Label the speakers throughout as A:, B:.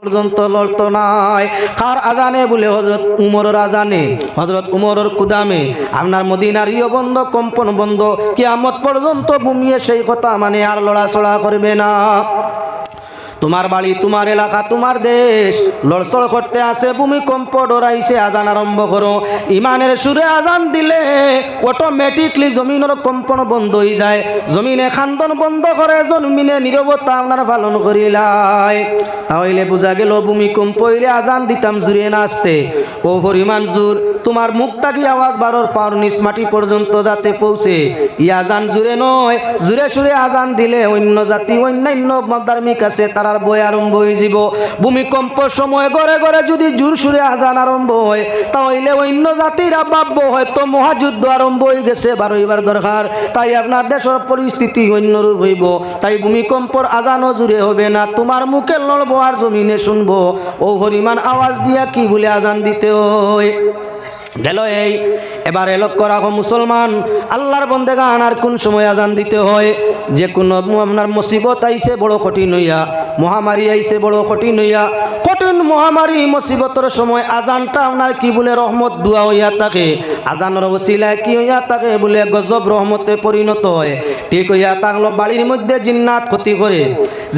A: পর্যন্ত লড়তো নাই। কার আজানে বলে হযরত উমরের আজানে, হযরত উমরের কুদামে আপনার মদিনার ইয় বন্ধ, কম্পন বন্ধ, কিয়ামত পর্যন্ত ভূমিয়ে সেই কথা মানে আর লড়াচড়া করবে না। তোমার বাড়ি, তোমার এলাকা, তোমার দেশ লড়চড় করতে আসে, ভূমিকম্প ডরাইছে, আজান আরম্ভ করো। ইমানের সুরে আজান দিলে অটোমেটিকলি জমিনের কম্পন বন্ধ হয়ে যায়, জমিনে খান্দন বন্ধ করে, জমিনে নীরবতা আপনার পালন করিলায়। তাহলে বোঝা গেল ভূমিকম্প হইলে আজান দিতাম জুড়ে না আসতে, ও পরিমাণ জোর তোমার মুখ থাকি আওয়াজ বারোর পাওয়ার নিচ মাটি পর্যন্ত যাতে পৌঁছে। ই আজান জুড়ে নয়, জুড়ে সুরে আজান দিলে অন্য জাতি অন্যান্য ধার্মিক আছে তারা বই আরম্ভ হয়ে যাব। ভূমিকম্প সময় ঘরে ঘরে যদি জোর সুরে আজান আরম্ভ হয়, তাহলে অন্য জাতিরা ভাববো হয়তো মহাযুদ্ধ আরম্ভ হয়ে গেছে, বারোইবার দরকার। তাই আপনার দেশের পরিস্থিতি অন্যরূপ হইব। তাই ভূমিকম্পর আজানও জুড়ে হবে না, তোমার মুখে লড়বো আর জমিনে শুনবো। ও পরিমাণ আওয়াজ দিয়া কি বলে আজান দিতে হয় গেল। এই এবারে লক্ষ্য রাখো মুসলমান, আল্লাহর বন্দেগান আর কোন সময় আজান দিতে হয়? যে কোনো আপনার মুসিবত আইছে বড় কঠিন হইয়া, মহামারী আইছে বড় কঠিন হইয়া, কঠিন মহামারী মুসিবতের সময় আজানটা আপনার কি বলে রহমত দুয়া হইয়া থাকে। আজানের ওসিলায় কি হইয়া থাকে বলে গজব রহমতে পরিণত হয়। ঠিক হইয়া থাকলো বাড়ির মধ্যে জিন্নাত ক্ষতি করে,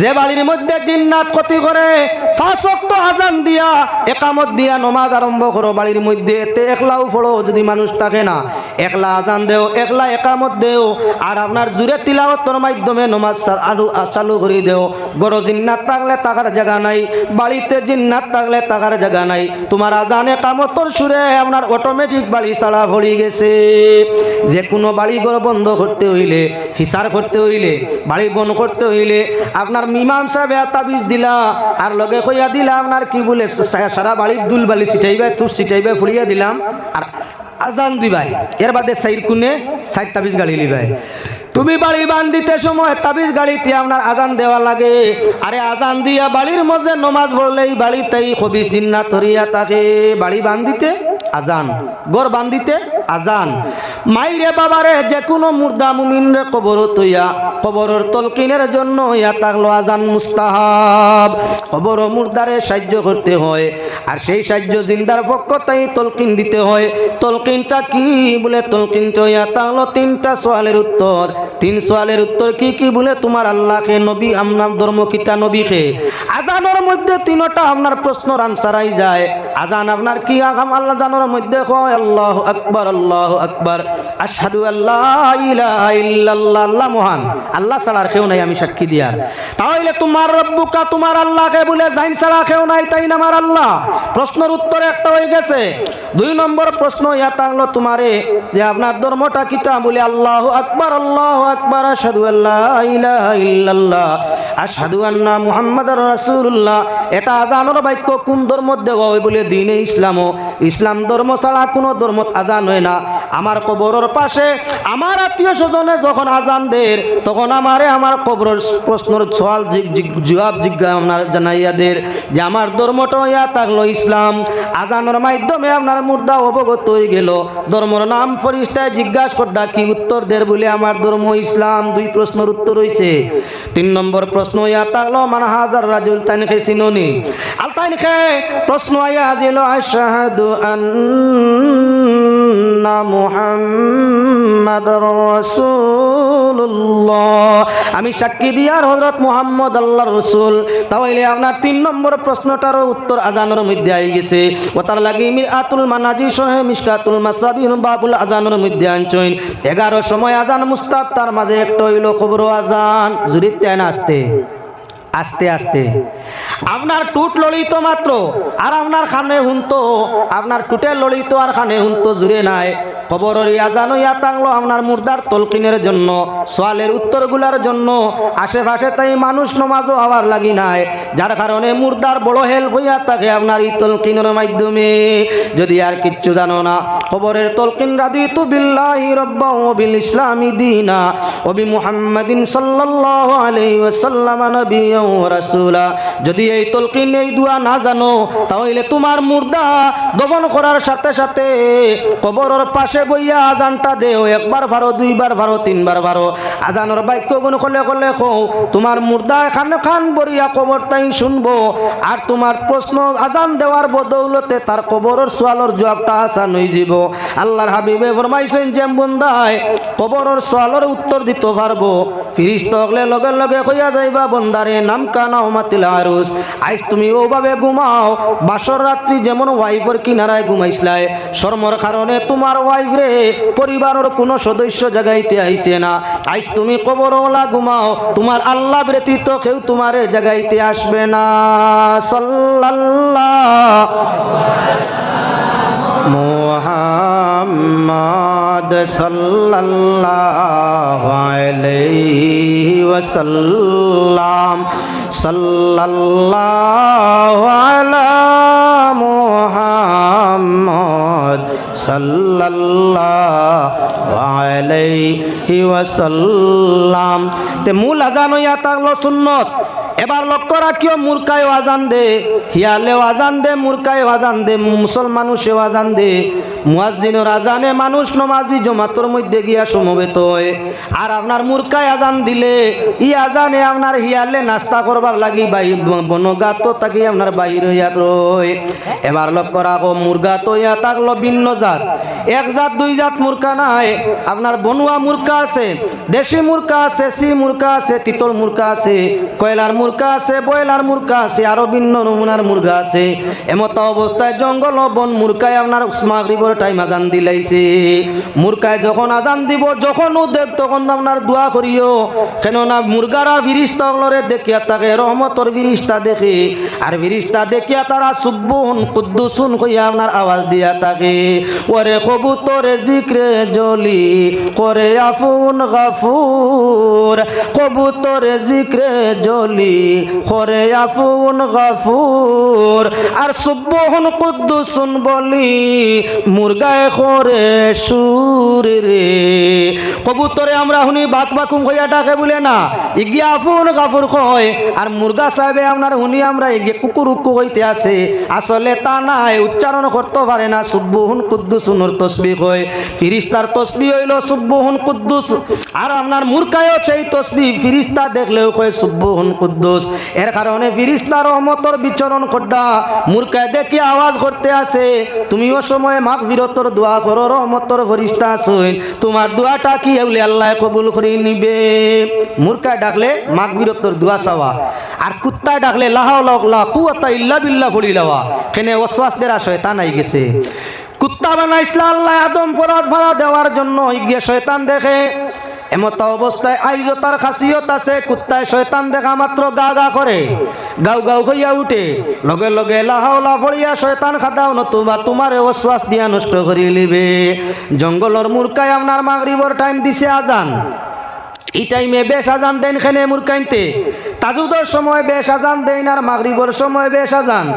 A: যে বাড়ির মধ্যে জিন্নাত ক্ষতি করে 5 ওয়াক্ত আজান দিয়া একামত দিয়া নমাজ আরম্ভ করো বাড়ির মধ্যে, তে একলাও পড়ো যদি মানুষ থাকে না, একলা আজান দেও, একলা একামত দেও, আর আপনার জুরে তিলাওয়াতের মাধ্যমে নমাজ চালু করে দেও। গরো জিন্নাত থাকলে টাকার জায়গা নাই, বাড়িতে জিন্নাত থাকলে টাকার জায়গা নাই। তোমার আজান একামতর সুরে আপনার অটোমেটিক বাড়ি ছাড়া ভরে গেছে। যে কোনো বাড়ি ঘর বন্ধ করতে হইলে, হিসার করতে হইলে, বাড়ি বন্ধ করতে হইলে আপনার মিমাম সাহেব তাবিজ দিলা আর লগে কইয়া দিলা আপনার কি বলে সারা বাড়ির দুল বালি ছিটাইবে, তুষ ছিটাইবে, ফুড়িয়া দিলাম আর আজান দিবাই। এর বাদে সাইড কোণে সাইড তাবিজ গাড়ি লিবাই। তুমি বাড়ি বান্ধিতে সময় তাবিজ গাড়িতে আপনার আজান দেওয়া লাগে। আরে আজান দিয়া বাড়ির মধ্যে নমাজ পড়লেই বাড়িতেই খবিস জিন্নাত ধরিয়া থাকে। বাড়ি বান্ধিতে আজান, গড় বান্ধিতে আজান। মাইরে বাবারে যে কোনো মুর্দা মুমিন রে কবর তৈয়া, কবরের তলকিনের জন্য ইয়া থাকলো আজান মুস্তাহাব। কবর মুর্দারে সাহায্য করতে হয়, আর সেই সাহায্য জিন্দার পক্ষ তাই তলকিন দিতে হয়। তলকিনটা কি বলে? তলকিনটা ইয়া থাকলো 3টা সওয়ালের উত্তর। 3 সওয়ালের উত্তর কি কি বলে? তোমার আল্লাহকে, নবী আপনার ধর্ম কিতা নবীকে। আজানের মধ্যে 3টা আপনার প্রশ্নের আনসার আই যায়। আজান আপনার কি আগাম আল্লাহ জানার মধ্যে কয় আল্লাহু আকবার, আল্লাহু আকবার, আশহাদু আল্লা ইলাহা ইল্লাল্লাহ, আল্লাহ মহান, আল্লাহ ছাড়া আর কেউ নাই আমি সাক্ষী দিয়ার। তাহলে তোমার রব্বুকা, তোমার আল্লাহকে বলে জাইন ছাড়া কেউ নাই, তাই না আমার আল্লাহ? প্রশ্নের উত্তর একটা হয়ে গেছে। 2 নম্বর প্রশ্ন ইয়া থাকলো তোমারে যে আপনার ধর্মটা কিতা বলে আল্লাহু আকবার, আল্লাহু আকবার, আশহাদু আল্লা ইলাহা ইল্লাল্লাহ, আশহাদু আন্না মুহাম্মাদুর রাসূলুল্লাহ। এটা আজানের বাক্য কোন ধর্ম দেওয়া হয় বলে দ্বীনে ইসলাম। ইসলাম ধর্ম ছাড়া কোনো ধর্ম আজান হয় না। আমার কবরের পাশে আমার আত্মীয় স্বজনে যখন আজান দেয় তখন আমারে আমার কবরের প্রশ্নের সওয়াল জবাব আপনার জানাইয়া দের যে আমার ধর্মটা ইয়া থাকলো ইসলাম। আজানের মাধ্যমে আপনার মুর্দা অবগত হয়ে গেল, ধর্মের নাম ফরিস্তায় জিজ্ঞাসা করডা কি উত্তর দের বলে আমার ধর্ম ইসলাম। 2 প্রশ্নের উত্তর হইছে। 3 নম্বর প্রশ্ন ইয়া থাকলো মান হাজার রাজুল, তাইনকে চিননি? আল তাইনকে প্রশ্ন আয়া আজিল আশহাদু আন্না মুহাম্মাদুর রাসূলুল্লাহ, আমি সাক্ষী দিয়ার হযরত মুহাম্মদ আল্লাহর রাসূল। তাহলে আপনার 3 নম্বর প্রশ্নটারও উত্তর আজানের মধ্যে আই গেছে। ওতার লাগি মিরাতুল মানাজি সহে মিশকাতুল মাসাবিহ বাবুল আজানের মধ্যে আনছইন 11 সময় আজান মুস্তাব, তার মাঝে একটা হইল খবর আজান। জুরিতে না আসতে আস্তে আস্তে আপনার টুট লড়িত মাত্র আর আপনার খানে হুনতো, আপনার টুটে লড়িত আর খানে হুনতো জুড়ে নাই। খবরের আজান ইয়া থাকলো আপনার মুর্দার তলকিনের জন্য, সোয়ালের উত্তরগুলার জন্য। আশেপাশে তাই মানুষ নমাজও হওয়ার লাগি নাই, যার কারণে মুর্দার বড় হেল্প হইয়া থাকে আপনার এই তলকিনের মাধ্যমে। যদি আর কিচ্ছু জানো না, খবরের তলকিন রাদিতু বিল্লাহি রাব্বান ওয়া বিল ইসলামি দীনা ওয়া বি মুহাম্মাদিন সাল্লাল্লাহু আলাইহি ওয়াসাল্লাম নবিয়্যা নাবিয়্যাও ওয়া রাসূলা। যদি এই তলকিন এই দোয়া না জানো তাহলে তোমার মুর্দা দফন করার সাথে সাথে কবরের পাশে বইয়া আজানটা দেও, একবার ভারো, দুইবার ভারো, তিনবার ভারো। আজানের বাক্য গুণ করলে করলে কও, তোমার মুর্দা এখানে খান বরিয়া কবর তাই শুনবো। আর তোমার প্রশ্ন আজান দেওয়ার বদৌলতে তার কবরের সোয়ালের জবাবটা আসান হয়ে যাব। আল্লাহর হাবিবে ফরমাইছেন যে বন্দায় কবরের সোয়ালের উত্তর দিতে পারবো, ফিরিস্তা হলে লগে লগে কইয়া যাইবা বন্দারে নাম কানা ওমাতিল আরুস। আজ তুমি ওভাবে ঘুমাও বাসর রাত্রি যেমন ওয়াইফের কিনারায় ঘুমাইছিলাই, শর্মর কারণে তোমার ওয়াইফ রে পরিবারের কোনো সদস্য জাগাইতে আইছে না। আজ তুমি কবরওয়ালা ঘুমাও, তোমার আল্লাহ ব্যতীত কেউ তোমারে জাগাইতে আসবে না। সাল্লাল্লাহু মুহাম্মদ সাল্লাল্লাহু আলাইহি ওয়াসাল্লাম। সাল্লাল্লাহু আলা মুহাম্মদ সাল্লাল্লাহু আলাইহি ওয়াসাল্লাম। তে মূল আজান হইয়া থাকলো সুন্নত। এবার লক্ষ্য রাখিও, মূর্খায় আজান দে, হিয়ালেও আজান দে, মূর্খায় আজান দে, মুসলমানুষেও আজান দে। মুয়াজ্জিনের আজানে মানুষ নমাজি জমাতর মধ্যে গিয়া সমবেত হয়। আর আপনার মূর্খায় আজান দিলে ই আজানে আপনার হিয়ালে নাস্তা করবার লাগি বনগাত তাকে আপনার বাহির হইয়া রয়। এবার লক্ষ্য রাখো, মুরগাত হইয়া থাকলো ভিন্ন জাত, এক জাত দুই জাত মূর্খা নাই। আপনার বনুয়া মূর্খা আছে, দেশি মূর্খা আছে, সি মূর্খা আছে, তিতল মূর্খা আছে, কয়লার মূর্খা আছে, বয়লার মূর্খা আছে, আরো ভিন্ন নমুনার মুরগা আছে। এমত অবস্থায় জঙ্গল বন মূর্খায় আপনার মাগরিবের টাইম আজান দিলাইছে। মূর্খায় যখন আজান দিব, যখন দেখ তখন আপনার দোয়া করিও, কেননা মুরগারা ফিরিস্তা হলরে দেখিয়া তাকে রহমতর ফিরিস্তা দেখে, আর ফিরিস্তা দেখিয়া তারা সুবহুন কুদ্দুসুন কইয়া আপনার আওয়াজ দিয়া থাকে। ওরে কবুতরে জিক্রে জলি করে আফুন গাফুর, কবুতরে জিক্রে জলি করে আফুন গাফুর। আর সুবহুন কুদ্দুসুন বলি মুরগায় করে সুর রে। কবুতরে আমরা হুনি বাক বাকুম হইয়া ডাকে বলে না, ইগিয়া আফুন গাফুর কয়। আর মুরগা সাহেবে আপনার হুনি আমরা ইগে কুকুর উক্কু হইতে আছে, আসলে তা নাই, উচ্চারণ করতে পারে না। সুবহুন কুদ্দুসুনের তসবিহ হয়, ফিরিস্তার তসবিহ হইল সুবহুন কুদ্দুস। আর আপনার মূর্খায়ও সেই তসবিহ ফিরিস্তা দেখলেও কয় সুবহুন কুদ্দুস। এর কারণে ফিরিস্তার রহমতর বিচরণ করডা মূর্খায় দেখি আওয়াজ করতে আছে, তুমিও সময় মাগফিরতর দোয়া করো, রহমতর ফরিস্তা আছেন, তোমার দোয়াটা কি বলে আল্লাহ কবুল করে নিবে। মূর্খায় ডাকলে মাগফিরতর দোয়া চাওয়া, আর কুত্তায় ডাকলে লা হাওলা ওয়ালা কুওয়াতা ইল্লা বিল্লাহ পড়ি লওয়া। কেনে ওয়াসওয়াস দেরা শয়তান আই গেছে। কুত্তা বানাইছিল আল্লাহ আদম পরাত ভাড়া দেওয়ার জন্য, গিয়ে শয়তান দেখে। এমত অবস্থায় আইজো তার খাসিয়ত আছে, কুত্তায় শয়তান দেখা মাত্র গা গা করে, গাও গাও হইয়া উঠে, লগে লগে লাহাওলা ফড়িয়া শয়তান খাদাও নতুবা তোমার ওয়াসওয়াস দিয়া নষ্ট করি লিবে। জঙ্গলর মূর্খায় আপনার মাগরিবর টাইম দিছে আজান, এই টাইমে বেশ আজান দেন খেনে মূর্খাইতে। তাজুদর সময় বেশ আজান দেন, আর মাগরিবর সময় বেশ আজান।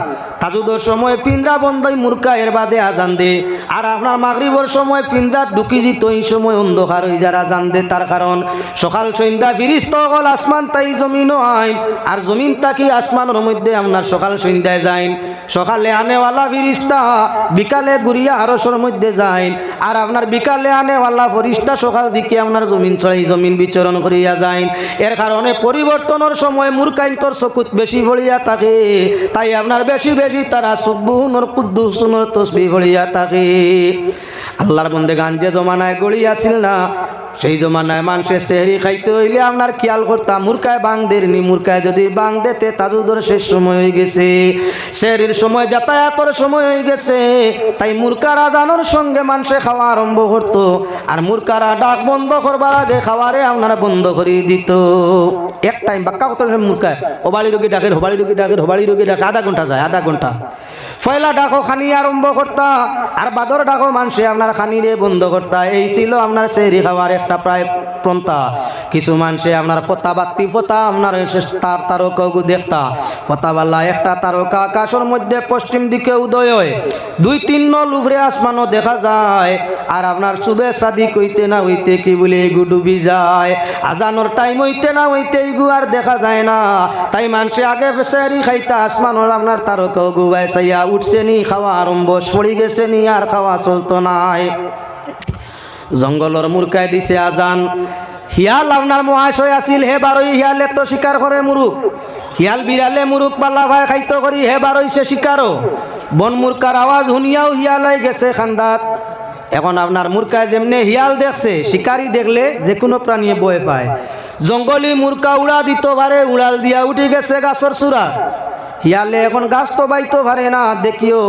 A: তাজুদর সময় পিন্দ্রা বন্ধই মূর্খা, এর বাদে আজান দে। আর আপনার মাগরিবর সময় পিন্দ্রা ঢুকি যেত, এই সময় অন্ধকার হয়ে যারা আজান দে। তার কারণ সকাল সন্ধ্যা ফিরিস্তা হল আসমান তাই জমিনও আইন, আর জমিন তাকি আসমানের মধ্যে আপনার সকাল সন্ধ্যায় যাইন। সকালে আনেওয়ালা ফিরিস্তা বিকালে ঘুরিয়া আরসের মধ্যে যাইন, আর আপনার বিকালে আনেওয়ালা ফরিস্তা সকাল দিকে আপনার জমিন ছড়াই জমিন বিচরণ করিয়া যাইন। এর কারণে পরিবর্তনের সময় মূর্খাইন্তর চকুত বেশি ভরিয়া থাকে, তাই আপনার বেশি বেশি তারা সুবহুনুর কুদ্দুসুনুর তসবিহ ভরিয়া থাকে। আল্লাহর বন্দে গান যে জমানায় গড়িয়াছিল না, সেই জমানায় মানুষের সেহরি খাইতে হইলে আপনার খেয়াল করতাম মূর্খায় বাং দেননি। মূর্খায় যদি বাং দেতে তাজুদর শেষ সময় হয়ে গেছে, সেহরির সময় যাতায়াতের সময় হয়ে গেছে, তাই মূর্খারা জানোর সঙ্গে মানুষে খাওয়া আরম্ভ করতো। আর মূর্খারা ডাক বন্ধ করবার আগে খাওয়ারে আপনারা বন্ধ করে দিত। এক টাইম বাক্কা কত মূর্খায় ওবাড়ি রোগী ডাকের, হোবাড়ি রোগী ডাকের, হোবাড়ি রোগী ডাকে, আধা ঘন্টা যায়, আধা ঘন্টা। ফয়লা ডাকো খানি আরম্ভ করতা, আর বাদর ডাকো মানুষে আপনার খানি রে বন্ধ করতা। এই ছিল আপনার সেহরি খাওয়ার এক একটা প্রায় পন্থা। কিছু মানুষে আপনার ফতা বাত্তি ফতা আপনার তার তারকা দেখতা ফতাবাল্লা একটা তারকা আকাশের মধ্যে পশ্চিম দিকে উদয় হয়, 2-3 নল উপরে আসমানও দেখা যায়। আর আপনার শুভে সাদিক হইতে না হইতে কি বলে এগু ডুবি যায়, আজানোর টাইম হইতে না হইতে এগু আর দেখা যায় না। তাই মানুষে আগে বেসারি খাইতা আসমানোর আপনার তারকা গুবাই চাইয়া উঠছে নি, খাওয়া আরম্ভ পড়ি গেছে নি, আর খাওয়া চলতো নাই। জঙ্গলের মুরকায় দিছে আজান। হিয়াল আপনার মহাশয় আছিল, হে বারোই হিয়ালে তো শিকার করে মুরুক, হিয়াল বিড়ালে মুরুক পাল্লা ভাই খাইতো করি, হে বারোইছে শিকারও। বন মুরকার আওয়াজ শুনিয়াও হিয়ালাই গেছে খান্দাত। এখন আপনার মুরকায় যেমনি হিয়াল দেখছে, শিকারি দেখলে যে কোনো প্রাণী বয়ে পায়। জঙ্গলি মুরকা উড়া দিত পারে, উড়াল দিয়া উঠে গেছে গাছর চূড়া। হিয়ালে এখন গাছ তো বাইতো পারে না, দেখিও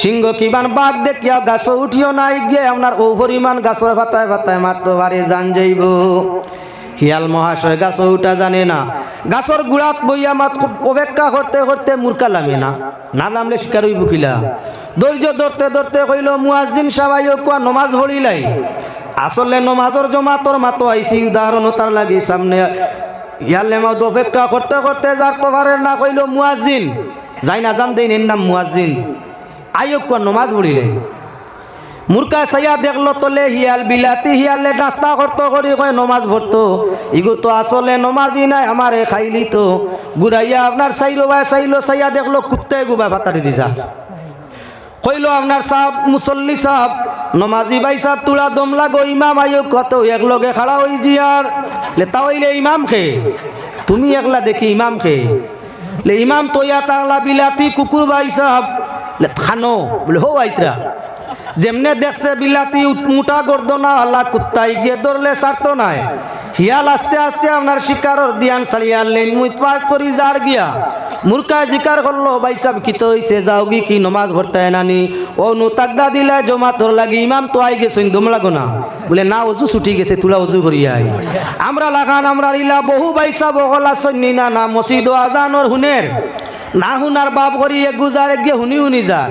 A: সিংহ কিবান বাঘ দেখিয়া গাছ উঠিও নাই গিয়ে আপনার ও পরিমাণ গাছের পাতায় পাতায় মারতে পারে, জান যাইব। হিয়াল মহাশয় গাছ উঠা জানে না, গাছর গুড়াত বইয়া মাত অপেক্ষা করতে করতে মুরকা লামে না, না নামলে শিকার হইব কিলা। ধৈর্য ধরতে ধরতে কইল মুয়াজ্জিন সাবাই কোয়া নমাজ পড়িলাই। আসলে নমাজর জমাতর মাতো আইসি, উদাহরণ তার লাগি সামনে। ইয়ালে মা অপেক্ষা করতে করতে যার তো পারে না, কইল মুয়াজ্জিন যাই না জান দেই নাম মুয়াজ্জিন আইক কোয়া নমাজ পড়িলাই। মুরকা সাইয়া দেখলো তলে হিয়াল বিলাতি, হিয়ালে নাস্তা করতো করি কয় নমাজ পড়তো। ইগো তো আসলে নমাজই নাই, আমারে খাইলি তো। গুড়াইয়া আপনার চাইলো ভাই চাইলো, চাইয়া দেখলো কুত্তায় গুবা ভাতারি দিছা। কইলো আপনার সাহেব মুসল্লি সাহেব নমাজি ভাই সাহেব তুলা দম লাগো, ইমাম আয়ো কত একলগে খাড়া হই জিয়ার লে তাইলে ইমাম খে তুমি একলা দেখি ইমাম খে লে ইমাম তোয়া তাংলা বিলাতি কুকুর ভাই সাহেব লে খানো বলে হো আইতরা। যেমনে দেখছে বিলাতি মোটা গর্দনা আল্লাহ কুত্তাই গিয়ে ধরলে ছাড়তো নাই। হিয়াল আস্তে আস্তে আপনার শিকারর দিয়ান ছাড়িয়া লেন মুইতপাট করি যার গিয়া। মুরকা জিকার করলো ভাই সাহেব কি তো হইছে, যাও গি কি নমাজ ভরতে নানি। ও নু তাকদা দিলে জমা তোর লাগি, ইমাম তো আই গেছেন দম লাগো না বলে না, অজু ছুটি গেছে তুলা অজু করিয়া আই। আমরা লাগান আমরা ইলা বহু ভাই সাহেব ওলা সন্নি না না মসজিদ আজানোর হুনের না হুনার বাপ করি এক গুজার গিয়ে হুনি হুনি যার।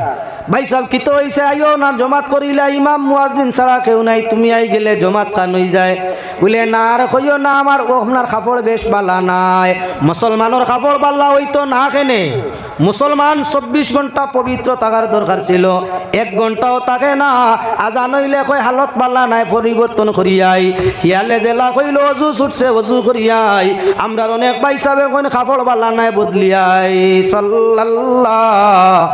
A: ভাই সাহেব কি তো হইছে আইও না জমাত করিলা, ইমাম মুয়াজ্জিন ছাড়া কেউ নাই, তুমি আই গেলে জমাত খান হই যায়। বলে না আর কইও না, আমার আপনার কাপড় বেশ বালা নাই। মুসলমানের কাপড় বালা হইতো না কেনে, মুসলমান 24 ঘন্টা পবিত্র থাকার দরকার ছিল, 1 ঘন্টাও থাকে না। আজান হইলে কয় হালত বালা নাই, পরিবর্তন করিয়াই। হিয়ালে জেলা কইল অজু ছুটছে অজু করিয়াই। আমরা অনেক ভাই সাহেব কোন কাপড় বালা নাই বদলিয়াই। সাল্লাল্লাহু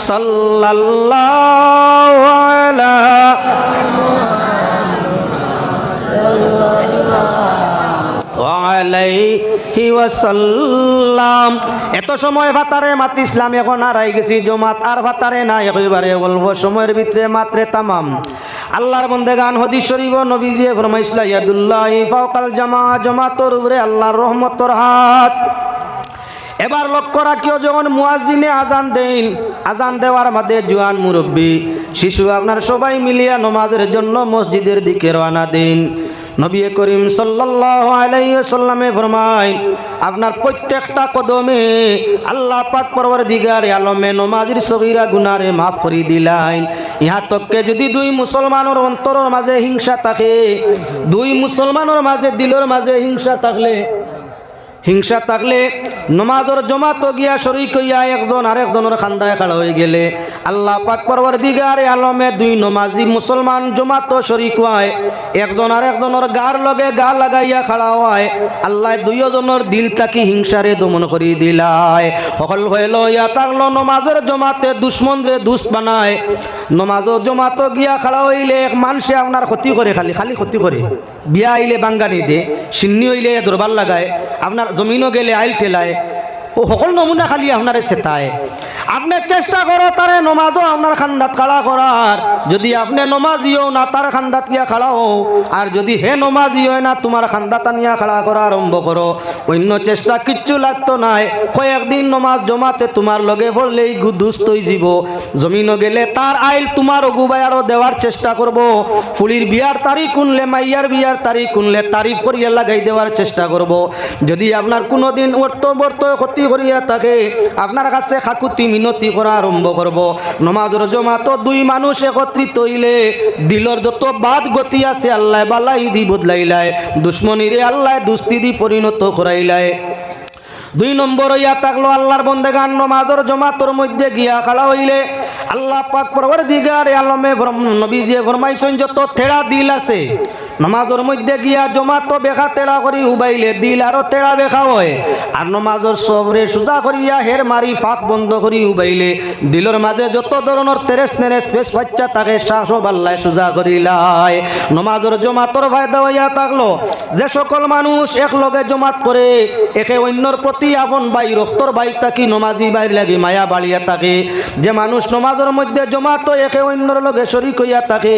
A: সাল্লাল্লাহু আলাইহি ওয়াসাল্লাম। এত সময় ভাতারে মাতিছিলাম, এখন হারাই গেছি জমাত, আর ভাতারে না একেবারে অল্প সময়ের ভিতরে মাত্রে তামাম। আল্লাহর বন্দেগান হাদিস শরীফ নবীজি ফরমাইছিলা ইয়াদুল্লাহি ফাওকাল জামা, জামাতের উপরে আল্লাহর রহমতের হাত। এবার লক্ষ্য রাখিও যখন মুয়াজ্জিনে আজান দেন, আজান দেওয়ার মাঝে জওয়ান মুরব্বী শিশু আপনার সবাই মিলিয়া নামাজের জন্য মসজিদের দিকে রওনা দেন। নবী করিম সাল্লাল্লাহু আলাইহি ওয়াসাল্লামে ফরমায় আপনার প্রত্যেকটা কদমে আল্লাহ পাক পরওয়ারদিগার আলমে নামাজের সগীরা গুনারে মাফ করে দিলেন। ইহা তককে যদি 2 মুসলমানের অন্তরের মাঝে হিংসা থাকে, 2 মুসলমানের মাঝে দিলের মাঝে হিংসা থাকলে নমাজের জমাত গিয়া শরীক হইয়া একজন আরেকজনের খান্দায় খাড়া হয়ে গেলে আল্লাহ পাক পরওয়ারদিগার আলমে 2 নমাজি মুসলমান জমাত শরীক হয়, একজন আরেকজনের গার লগে গা লাগাইয়া খাড়া হয়, আল্লাহ 2 জনের দিল তাকি হিংসারে দমন করি দিলায়। সকল হইল ইয়া থাকলো নমাজের জমাতে দুশ্মনরে দুষ্ট বানায়। নমাজের জমাত গিয়া খাড়া হইলে এক মানুষে আপনার ক্ষতি করে, খালি ক্ষতি করে। বিয়া আইলে বাঙ্গানি দে, সিন্নি হইলে দরবার লাগায়, আপনার জমিনও গেলে আইল ঠেলায়, ও সকল নমুনা খালি আপনার চেতায়। আপনি চেষ্টা করো তারে নমাজও আপনার খান্দাত খাড়া করার। যদি আপনি নমাজিও না তার খান্দাত গিয়া খাড়াও, আর যদি হে নমাজি হয় না তোমার খান্দাত আনিয়া খাড়া করা আরম্ভ করো। অন্য চেষ্টা কিচ্ছু লাগতো নাই। কয়েকদিন নমাজ জমাতে তোমার লগে পড়লেই দুষ্ট হয়ে যাব। জমিনও গেলে তার আইল তোমার অগুবাই আরও দেওয়ার চেষ্টা করব। ফুলির বিয়ার তারিখ শুনলে, মাইয়ার বিয়ার তারিখ শুনলে তারিফ করিয়া লাগাই দেওয়ার চেষ্টা করব। যদি আপনার কোনোদিন অর্থ ক্ষতি ক্ষতি করিয়া থাকে আপনার কাছে খাকুতি মিনতি করা আরম্ভ করব নমাজের জমাত দুই মানুষ একত্রিত হইলে দিলর যত বাদ গতি আছে আল্লাহ বালাই দি বদলাইলায় দুশ্মনীরে আল্লাহ দুস্তি দি পরিণত করাইলায় 2 নম্বর ইয়া থাকলো আল্লাহর বন্দেগান নমাজের জমাতর মধ্যে গিয়া খাড়া হইলে আল্লাহ পাক পরওয়ারদিগার আলমে নবীজি ফরমাইছেন যত থেড়া দিল আছে নমাজের মধ্যে গিয়া জমাত বেখা তেড়া করি উবাইলে দিল আরো তেড়া বেখা হয় আর নমাজের সবরে সোজা করিয়া হের মারি ফাঁক বন্ধ করি উবাইলে দিলর মাঝে যত ধরনের তেরেস নেরেস পেশ বাচ্চা তাকে শ্বাসও বাল্লায় সোজা করিলায় নমাজের জমাতর ফায়দা হইয়া থাকলো যে সকল মানুষ একলগে জমাত করে একে অন্যর প্রতি আপন ভাই রক্তর ভাই তাকি নমাজি বাইর লাগি মায়া বাড়িয়া থাকে যে মানুষ নমাজের মধ্যে জমাত একে অন্যর লগে শরিক হইয়া থাকে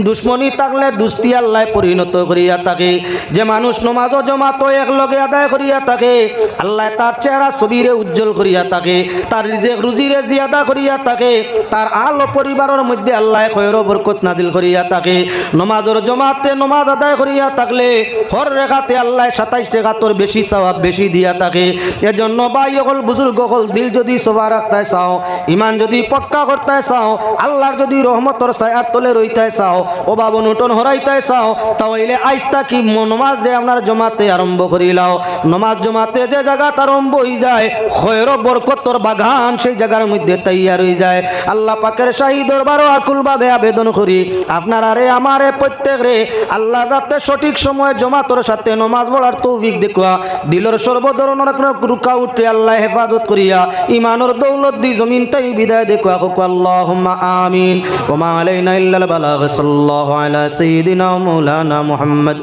A: দুশ্মনী থাকলে দুস্তি আল্লাহ পরিণত করিয়া থাকে যে মানুষ নমাজ জমাত একলগে আদায় করিয়া থাকে আল্লাহ তার চেহারা ছবিরে উজ্জ্বল করিয়া থাকে তার রিজিক রুজিরে জিয়াদা করিয়া থাকে তার আলো পরিবারের মধ্যে আল্লাহ খয়র বরকত নাজিল করিয়া থাকে নমাজের জমাতে নমাজ আদায় করিয়া থাকলে হর রেখাতে আল্লাহ 27 টাকাতর বেশি সওয়াব বেশি দিয়া থাকে এজন্য ভাই হল বুজুর্গ হল দিল যদি সবার রাখতে চাও ইমান যদি পক্কা করতে চাও আল্লাহর যদি রহমতর ছায়ার তলে রইতে চাও অভাব অনটন হরাইতে চাও তাহলে আইস্তা কি নমাজ রে আপনার জমাতে আরম্ভ করিলাও নমাজ জমাতে যে জায়গা আরম্ভ হয়ে যায় খয়র বরকতর বাগান সেই জায়গার মধ্যে তৈয়ার হয়ে যায় আল্লাহ পাকের শাহী দরবারও আকুলভাবে আবেদন করি আপনারা রে আমারে প্রত্যেক রে আল্লাহ যাতে সঠিক সময়ে জমাতর সাথে নমাজ পড়ার তৌফিক দেখুয়া দিলর সর্বধরনের রুকা উঠে আল্লাহ হেফাজত করিয়া ইমানের দৌলত দি জমিন তাই বিদায় দেখুয়া হোক আল্লাহুম্মা আমিন ওয়া মা আলাইনা ইল্লাল বালাগ সাল্লাল্লাহু আলা সাইয়্যিদিনা মাওলানা মুহাম্মদ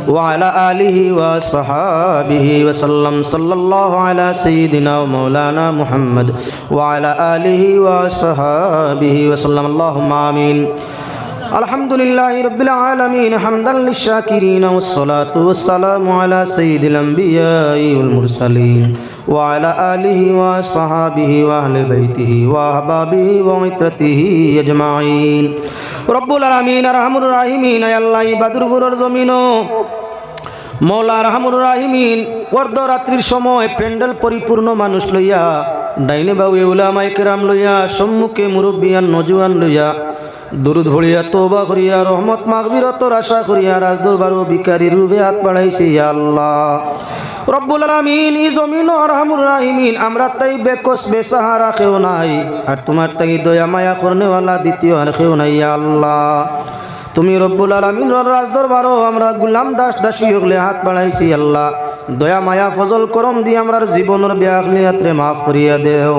A: وعلى آله وصحابه وسلم صلى الله على سيدنا ومولانا محمد وعلى آله وصحابه وسلم اللهم آمين الحمد لله رب العالمين حمدا للشاكرين والصلاة والسلام على سيد الأنبياء والمرسلين وعلى آله وصحابه وأهل بيته وأحبابه ومترته أجمعين رب العالمين أرحم الراحمين يا الله بدرপুর জমিনো মওলা আরহামুর রাহিমিন বর্ধরাত্রির সময় প্যান্ডেল পরিপূর্ণ মানুষ লইয়া ডাইনে বাউয়ে উলামায়ে কেরাম লইয়া সম্মুখে মুরব্বিয়ান নজওয়ান লইয়া দুরুদ ভরিয়া তওবা করিয়া রহমত মাগফিরাতর আশা করিয়া রাজদরবার ও ভিখারির রূপে হাত বাড়াইছি ইয়া আল্লাহ রব্বুল আলামিন এই জমিন আরহামুর রাহিমিন আমরা তাই বেকস বেসাহারা কেউ নাই আর তোমার তাই দয়া মায়া করনেওয়ালা দ্বিতীয় আর কেউ নাই ইয়া আল্লাহ তুমি রব্বুল আলামিন রাজদরবারও আমরা গুলাম দাস দাসী হলে হাত বাড়াইছি আল্লাহ দয়া মায়া ফজল করম দিয়ে আমরার জীবনের বেআখলিয়াতরে মাফ করিয়া দেও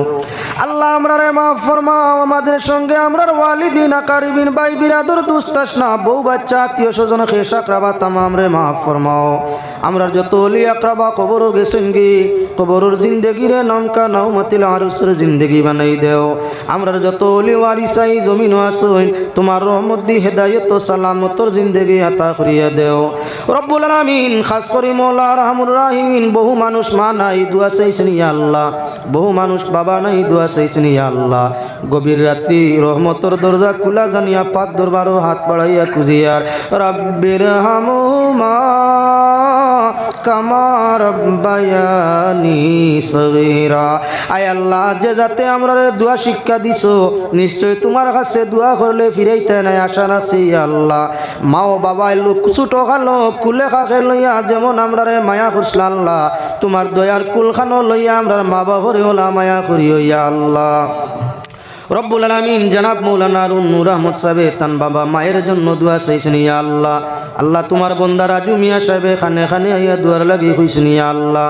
A: আল্লাহ আমরারে মাফ ফরমাও আমাদের সঙ্গে আমরার ওয়ালিদিন আকারিবিন ভাই বিরাদর দুস্তাসনা বউ বাচ্চা আত্মীয় স্বজন খেস আকরাবা তামাম রে মাফ ফরমাও আমরার যত ওলি আকরাবা কবরও গেছেন গি কবরের জিন্দেগি রে নমকা নওমাতিল আরুসের জিন্দেগি বানাই দেও আমরার যত ওলি ওয়ারিসাই জমিন আসইন তোমার রহমত দি হেদায়েত সালামতর জিন্দেগি আতা করিয়া দেও রব্বুল আলামিন খাস করে মওলা আরহামুর রাহিমিন বহু মানুষ মা নাই দোয়া চাইছেন ইয়া আল্লাহ বহু মানুষ বাবা নাই দোয়া চাইছেন ইয়া আল্লাহ গভীর রাত্রি রহমতর দরজা খোলা জানিয়া পাক দরবারও হাত বাড়াইয়া খুঁজিয়ার রাব্বির হামুমা কামা রাব্বায়ানি সগীরা আয় আল্লাহ যে যাতে আমরা দোয়া শিক্ষা দিছো নিশ্চয় তোমার কাছে দোয়া করলে ফিরাইতে নাই আশা রাখছি ইয়া আল্লাহ মা ও বাবা লোক ছোট খালো কুলে খাকে লইয়া যেমন আমরা রে মায়া করছিলাম আল্লাহ তোমার দয়ার কুলখানো লইয়া আমরা মা বাবারে ওলা মায়া করিও ইয়া আল্লাহ রব্বুল আলামিন জনাব মৌলানা নূর আহমদ সাহেব তান বাবা মায়ের জন্য দোয়া চাইছেন ইয়া আল্লাহ আল্লাহ তোমার বান্দা রাজু মিয়া সাহেব খানে খানে আইয়া দুয়ার লাগি কইছেন ইয়া আল্লাহ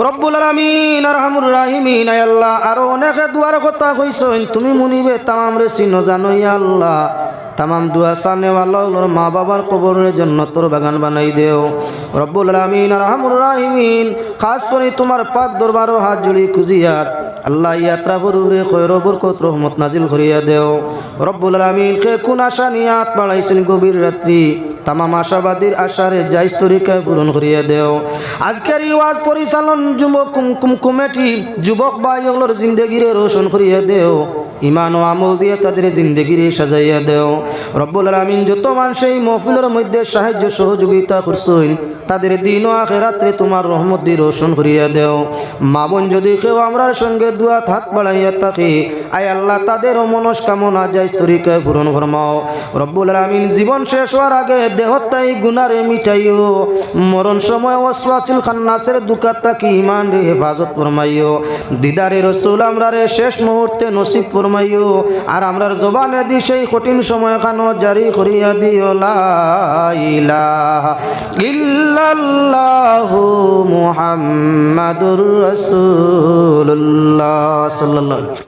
A: রব্বুল আলামিন আরহামুর রাহিমিন ইয়া আল্লাহ আরো অনেকে দুয়ার কথা কইছেন তুমি মুনিবে তামাম রে চিনো জানো ইয়া আল্লাহ তামাম দুয়া সানে ওয়াল্লাহর মা বাবার কবরের জন্য তোর বাগান বানাই দেও রব্বুল আলামিন আরহামুর রাহিমিন খাস করে তোমার পাক দরবারও হাত জুড়ি খুঁজিয়ার আল্লাহ ইয়াত্রা ফুরুরে খয়র বরকত রহমত নাজিল করিয়া দেও রব্বুল আলামিন কে কোন আশা নিয়ে হাত বাড়াইছেন গভীর রাত্রি তামাম আশাবাদীর আশারে জায়জ তরিকায় পূরণ করিয়া দেও। আজকের এই ওয়াজ পরিচালন যুবক কমিটি যুবক ভাইগুলোর জিন্দগিরে রোশন করিয়া দেও, ইমান ও আমল দিয়ে তাদের জিন্দগিরে সাজাইয়া দেও। রব্বুল আলামিন যত মানুষ এই মহফিলের মধ্যে সাহায্য সহযোগিতা করছেন তাদের দিন ও আখিরাতে তোমার রহমত দিয়ে রোশন করিয়া দেও। মা বোন যদি কেউ আমরার সঙ্গে দুয়া হাত বাড়াইয়া থাকে, আয় আল্লাহ তাদের মনস্কামনা জায়জ তরিকায় পূরণ ফরমাও। রব্বুল আলামিন জীবন শেষ হওয়ার আগে দেহতাই গুনারে মিটাইও, মরণ সময় ওয়াসওয়াসিল খান্নাসের দুকাত তাকি ইমান রে হেফাজত ফরমাইও। দিদারে রাসূল আমরারে শেষ মুহূর্তে নসিব ফরমাইও, আর আমরার জবানে দি সেই কঠিন সময় খানো জারি করিয়া দিও। লা ইলাহা ইল্লাল্লাহু মুহাম্মাদুর রাসূলুল্লাহ সাল্লাল্লাহু